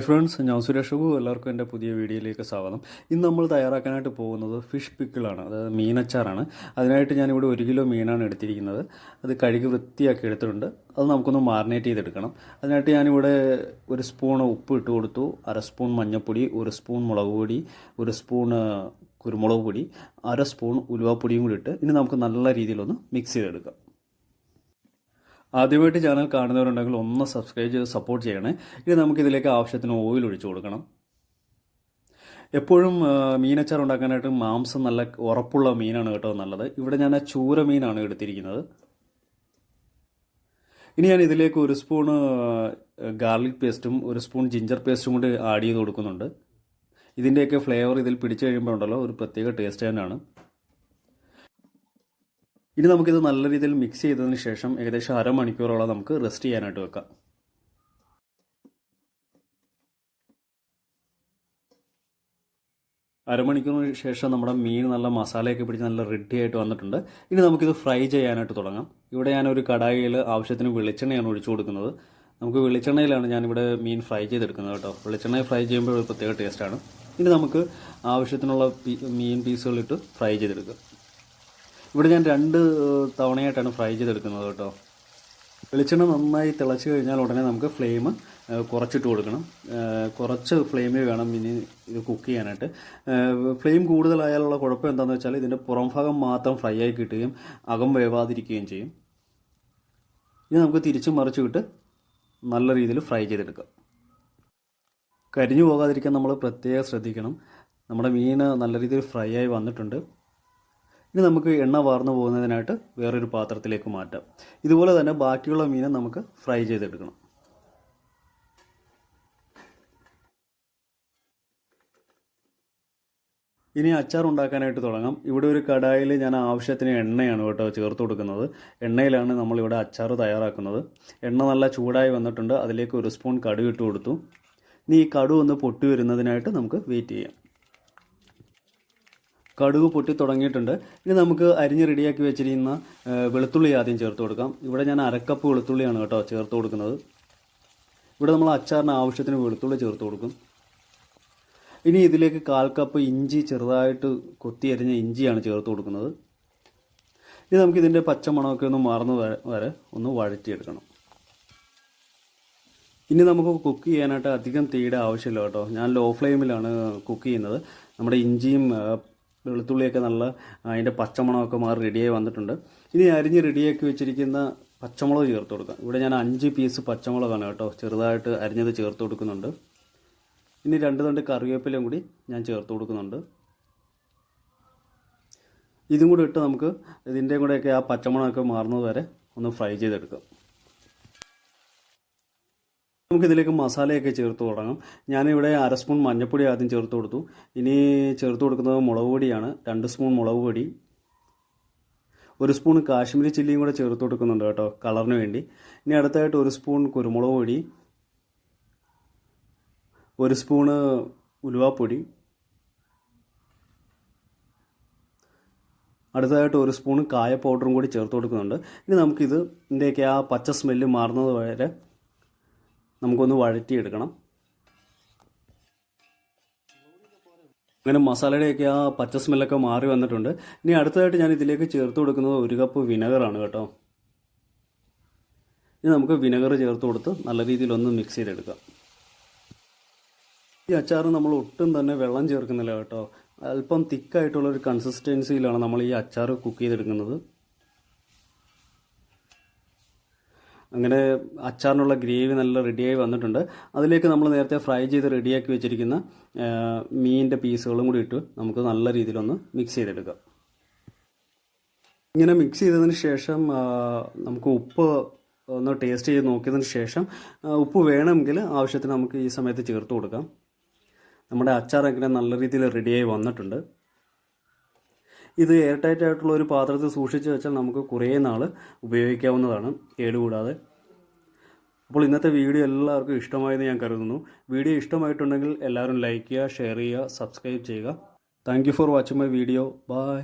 Friends, ഞാൻ സുരേഷ് ബാബു. എല്ലാവർക്കും എൻ്റെ പുതിയ വീഡിയോയിലേക്ക് സ്വാഗതം. ഇന്ന് നമ്മൾ തയ്യാറാക്കാനായിട്ട് പോകുന്നത് ഫിഷ് പിക്കിളാണ്, അതായത് മീനച്ചാറാണ്. അതിനായിട്ട് ഞാനിവിടെ 1 കിലോ മീനാണ് എടുത്തിരിക്കുന്നത്. അത് കഴുകി വൃത്തിയാക്കി എടുത്തിട്ടുണ്ട്. അത് നമുക്കൊന്ന് മാറിനേറ്റ് ചെയ്തെടുക്കണം. അതിനായിട്ട് ഞാനിവിടെ 1 സ്പൂൺ ഉപ്പ് ഇട്ട് കൊടുത്തു, 1/2 സ്പൂൺ മഞ്ഞൾപ്പൊടി, 1 സ്പൂൺ മുളക് പൊടി, 1 സ്പൂൺ കുരുമുളക് പൊടി, 1/2 സ്പൂൺ ഉലുവാപ്പൊടിയും കൂടി ഇട്ട് ഇനി നമുക്ക് നല്ല രീതിയിലൊന്ന് മിക്സ് ചെയ്തെടുക്കാം. ആദ്യമായിട്ട് ചാനൽ കാണുന്നവരുണ്ടെങ്കിൽ ഒന്ന് സബ്സ്ക്രൈബ് ചെയ്ത് സപ്പോർട്ട് ചെയ്യണേ. ഇനി നമുക്കിതിലേക്ക് ആവശ്യത്തിന് ഓയിൽ ഒഴിച്ചു കൊടുക്കണം. എപ്പോഴും മീനച്ചാർ ഉണ്ടാക്കാനായിട്ട് മാംസം നല്ല ഉറപ്പുള്ള മീനാണ് കേട്ടോ നല്ലത്. ഇവിടെ ഞാൻ ചൂര മീനാണ് എടുത്തിരിക്കുന്നത്. ഇനി ഞാൻ ഇതിലേക്ക് 1 സ്പൂൺ ഗാർലിക് പേസ്റ്റും 1 സ്പൂൺ ജിഞ്ചർ പേസ്റ്റും കൂടി ആഡ് ചെയ്ത് കൊടുക്കുന്നുണ്ട്. ഇതിൻ്റെയൊക്കെ ഫ്ലേവർ ഇതിൽ പിടിച്ചു കഴിയുമ്പോൾ ഉണ്ടല്ലോ ഒരു പ്രത്യേക ടേസ്റ്റ് തന്നെയാണ്. ഇനി നമുക്കിത് നല്ല രീതിയിൽ മിക്സ് ചെയ്തതിന് ശേഷം ഏകദേശം അരമണിക്കൂറോളം നമുക്ക് റെസ്റ്റ് ചെയ്യാനായിട്ട് വെക്കാം. അരമണിക്കൂറിന് ശേഷം നമ്മുടെ മീൻ നല്ല മസാലയൊക്കെ പിടിച്ച് നല്ല റെഡി ആയിട്ട് വന്നിട്ടുണ്ട്. ഇനി നമുക്കിത് ഫ്രൈ ചെയ്യാനായിട്ട് തുടങ്ങാം. ഇവിടെ ഞാനൊരു കടായിയിൽ ആവശ്യത്തിന് വെളിച്ചെണ്ണയാണ് ഒഴിച്ചു കൊടുക്കുന്നത്. നമുക്ക് വെളിച്ചെണ്ണയിലാണ് ഞാനിവിടെ മീൻ ഫ്രൈ ചെയ്തെടുക്കുന്നത് കേട്ടോ. വെളിച്ചെണ്ണ ഫ്രൈ ചെയ്യുമ്പോൾ ഒരു പ്രത്യേക ടേസ്റ്റാണ്. ഇനി നമുക്ക് ആവശ്യത്തിനുള്ള മീൻ പീസുകളിട്ട് ഫ്രൈ ചെയ്തെടുക്കുക. ഇവിടെ ഞാൻ 2 തവണയായിട്ടാണ് ഫ്രൈ ചെയ്തെടുക്കുന്നത് കേട്ടോ. വെളിച്ചെണ്ണ നന്നായി തിളച്ച് കഴിഞ്ഞാൽ ഉടനെ നമുക്ക് ഫ്ലെയിം കുറച്ചിട്ട് കൊടുക്കണം. കുറച്ച് ഫ്ലെയിമിൽ വേണം ഇനി ഇത് കുക്ക് ചെയ്യാനായിട്ട്. ഫ്ലെയിം കൂടുതലായാലുള്ള കുഴപ്പം എന്താണെന്ന് വെച്ചാൽ ഇതിൻ്റെ പുറം ഭാഗം മാത്രം ഫ്രൈ ആയി കിട്ടുകയും അകം വേവാതിരിക്കുകയും ചെയ്യും. ഇനി നമുക്ക് തിരിച്ചും മറിച്ച് വിട്ട് നല്ല രീതിയിൽ ഫ്രൈ ചെയ്തെടുക്കാം. കരിഞ്ഞു പോകാതിരിക്കാൻ നമ്മൾ പ്രത്യേകം ശ്രദ്ധിക്കണം. നമ്മുടെ മീൻ നല്ല രീതിയിൽ ഫ്രൈ ആയി വന്നിട്ടുണ്ട്. ഇനി നമുക്ക് എണ്ണ വാർന്നു പോകുന്നതിനായിട്ട് വേറൊരു പാത്രത്തിലേക്ക് മാറ്റാം. ഇതുപോലെ തന്നെ ബാക്കിയുള്ള മീനെ നമുക്ക് ഫ്രൈ ചെയ്തെടുക്കണം. ഇനി അച്ചാർ ഉണ്ടാക്കാനായിട്ട് തുടങ്ങാം. ഇവിടെ ഒരു കടായിൽ ഞാൻ ആവശ്യത്തിന് എണ്ണയാണ് കേട്ടോ ചേർത്ത് കൊടുക്കുന്നത്. എണ്ണയിലാണ് നമ്മളിവിടെ അച്ചാർ തയ്യാറാക്കുന്നത്. എണ്ണ നല്ല ചൂടായി വന്നിട്ടുണ്ട്. അതിലേക്ക് 1 സ്പൂൺ കടുക് ഇട്ട് കൊടുത്തു. ഇനി ഈ കടുക് ഒന്ന് പൊട്ടി വരുന്നതിനായിട്ട് നമുക്ക് വെയിറ്റ് ചെയ്യാം. കടുക് പൊട്ടി തുടങ്ങിയിട്ടുണ്ട്. ഇനി നമുക്ക് അരിഞ്ഞ് റെഡിയാക്കി വെച്ചിരിക്കുന്ന വെളുത്തുള്ളി ആദ്യം ചേർത്ത് കൊടുക്കാം. ഇവിടെ ഞാൻ 1/2 കപ്പ് വെളുത്തുള്ളിയാണ് കേട്ടോ ചേർത്ത് കൊടുക്കുന്നത്. ഇവിടെ നമ്മൾ അച്ചാറിന് ആവശ്യത്തിന് വെളുത്തുള്ളി ചേർത്ത് കൊടുക്കും. ഇനി ഇതിലേക്ക് 1/4 കപ്പ് ഇഞ്ചി ചെറുതായിട്ട് കൊത്തി അരിഞ്ഞ ഇഞ്ചിയാണ് ചേർത്ത് കൊടുക്കുന്നത്. ഇനി നമുക്കിതിൻ്റെ പച്ചമണമൊക്കെ ഒന്ന് മാറുന്ന വരെ ഒന്ന് വഴറ്റിയെടുക്കണം. ഇനി നമുക്ക് കുക്ക് ചെയ്യാനായിട്ട് അധികം തീയുടെ ആവശ്യമില്ല കേട്ടോ. ഞാൻ ലോ ഫ്ലെയിമിലാണ് കുക്ക് ചെയ്യുന്നത്. നമ്മുടെ ഇഞ്ചിയും വെളുത്തുള്ളിയൊക്കെ നല്ല അതിൻ്റെ പച്ചമുളകൊക്കെ മാറി റെഡിയായി വന്നിട്ടുണ്ട്. ഇനി അരിഞ്ഞ് റെഡിയാക്കി വെച്ചിരിക്കുന്ന പച്ചമുളക് ചേർത്ത് കൊടുക്കാം. ഇവിടെ ഞാൻ 5 പീസ് പച്ചമുളകാണ് കേട്ടോ ചെറുതായിട്ട് അരിഞ്ഞത് ചേർത്ത് കൊടുക്കുന്നുണ്ട്. ഇനി 2 തണ്ട് കറിവേപ്പിലയും കൂടി ഞാൻ ചേർത്ത് കൊടുക്കുന്നുണ്ട്. ഇതും കൂടി ഇട്ട് നമുക്ക് ഇതിൻ്റെയും കൂടെയൊക്കെ ആ പച്ചമുളകൊക്കെ മാറുന്നത് വരെ ഒന്ന് ഫ്രൈ ചെയ്തെടുക്കാം. നമുക്കിതിലേക്ക് മസാലയൊക്കെ ചേർത്ത് തുടങ്ങാം. ഞാനിവിടെ 1/2 സ്പൂൺ മഞ്ഞൾപ്പൊടി ആദ്യം ചേർത്ത് കൊടുത്തു. ഇനി ചേർത്ത് കൊടുക്കുന്നത് മുളക് പൊടിയാണ്. 2 സ്പൂൺ മുളക് പൊടി, 1 സ്പൂൺ കാശ്മീരി ചില്ലിയും കൂടെ ചേർത്ത് കൊടുക്കുന്നുണ്ട് കേട്ടോ കളറിന് വേണ്ടി. ഇനി അടുത്തായിട്ട് 1 സ്പൂൺ കുരുമുളക് പൊടി, 1 സ്പൂണ് ഉലുവാപ്പൊടി, അടുത്തതായിട്ട് 1 സ്പൂൺ കായ പൗഡറും കൂടി ചേർത്ത് കൊടുക്കുന്നുണ്ട്. ഇനി നമുക്കിത് ഇതിൻ്റെയൊക്കെ ആ പച്ച സ്മെല്ല് മാറുന്നത് വരെ നമുക്കൊന്ന് വഴറ്റിയെടുക്കണം. അങ്ങനെ മസാലയുടെയൊക്കെ ആ പച്ച സ്മെല്ലൊക്കെ മാറി വന്നിട്ടുണ്ട്. ഇനി അടുത്തതായിട്ട് ഞാൻ ഇതിലേക്ക് ചേർത്ത് കൊടുക്കുന്നത് 1 കപ്പ് വിനെഗറാണ് കേട്ടോ. ഇനി നമുക്ക് വിനെഗർ ചേർത്ത് കൊടുത്ത് നല്ല രീതിയിലൊന്ന് മിക്സ് ചെയ്തെടുക്കാം. ഈ അച്ചാർ നമ്മൾ ഒട്ടും തന്നെ വെള്ളം ചേർക്കുന്നില്ല കേട്ടോ. അല്പം തിക്കായിട്ടുള്ളൊരു കൺസിസ്റ്റൻസിയിലാണ് നമ്മൾ ഈ അച്ചാർ കുക്ക് ചെയ്തെടുക്കുന്നത്. അങ്ങനെ അച്ചാറിനുള്ള ഗ്രേവി നല്ല റെഡിയായി വന്നിട്ടുണ്ട്. അതിലേക്ക് നമ്മൾ നേരത്തെ ഫ്രൈ ചെയ്ത് റെഡിയാക്കി വെച്ചിരിക്കുന്ന മീനിൻ്റെ പീസുകളും കൂടി ഇട്ട് നമുക്ക് നല്ല രീതിയിലൊന്ന് മിക്സ് ചെയ്തെടുക്കാം. ഇങ്ങനെ മിക്സ് ചെയ്തതിന് ശേഷം നമുക്ക് ഉപ്പ് ഒന്ന് ടേസ്റ്റ് ചെയ്ത് നോക്കിയതിന് ശേഷം ഉപ്പ് വേണമെങ്കിൽ ആവശ്യത്തിന് നമുക്ക് ഈ സമയത്ത് ചേർത്ത് കൊടുക്കാം. നമ്മുടെ അച്ചാർ അങ്ങനെ നല്ല രീതിയിൽ റെഡിയായി വന്നിട്ടുണ്ട്. ഇത് എയർ ടൈറ്റ് ആയിട്ടുള്ള ഒരു പാത്രത്തിൽ സൂക്ഷിച്ച് വെച്ചാൽ നമുക്ക് കുറേ നാൾ ഉപയോഗിക്കാവുന്നതാണ് കേടുകൂടാതെ. അപ്പോൾ ഇന്നത്തെ വീഡിയോ എല്ലാവർക്കും ഇഷ്ടമായെന്ന് ഞാൻ കരുതുന്നു. വീഡിയോ ഇഷ്ടമായിട്ടുണ്ടെങ്കിൽ എല്ലാവരും ലൈക്ക് ചെയ്യുക, ഷെയർ ചെയ്യുക, സബ്സ്ക്രൈബ് ചെയ്യുക. Thank you for watching my video. By.